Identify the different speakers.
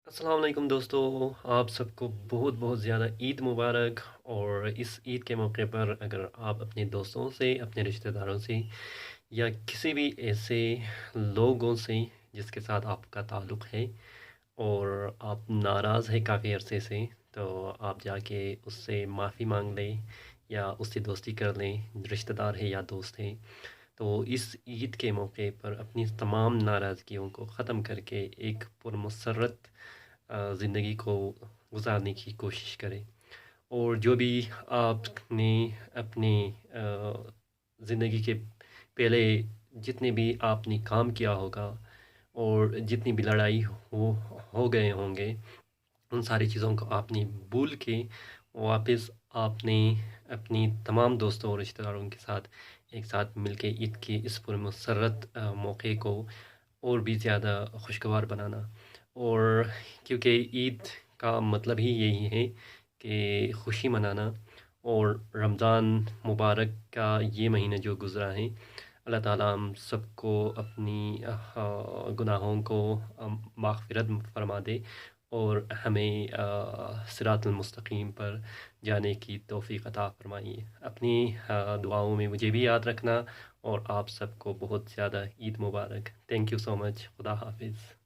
Speaker 1: अस्सलाम वालेकुम दोस्तों। आप सबको बहुत बहुत ज़्यादा ईद मुबारक। और इस ईद के मौके पर अगर आप अपने दोस्तों से, अपने रिश्तेदारों से या किसी भी ऐसे लोगों से जिसके साथ आपका ताल्लुक़ है और आप नाराज़ हैं काफ़ी अरसे से, तो आप जाके उससे माफ़ी मांग लें या उससे दोस्ती कर लें, रिश्तेदार है या दोस्त है। तो इस ईद के मौके पर अपनी तमाम नाराज़गियों को ख़त्म करके एक पुरमसरत ज़िंदगी को गुजारने की कोशिश करें। और जो भी आपने अपनी ज़िंदगी के पहले जितने भी आपने काम किया होगा और जितनी भी लड़ाई हो गए होंगे, उन सारी चीज़ों को आपने भूल के वापस आपने अपनी तमाम दोस्तों और रिश्तेदारों के साथ एक साथ मिलके ईद के इस पुरमसरत मौके को और भी ज़्यादा खुशगवार बनाना। और क्योंकि ईद का मतलब ही यही है कि खुशी मनाना। और रमज़ान मुबारक का ये महीना जो गुज़रा है, अल्लाह ताला हम सबको अपनी गुनाहों को माग़फ़िरत फ़रमा दे और हमें सिरातुल मुस्तकीम पर जाने की तौफ़ीक़ अता फ़रमाइए। अपनी दुआओं में मुझे भी याद रखना। और आप सबको बहुत ज़्यादा ईद मुबारक। Thank you so much. खुदा हाफ़िज़।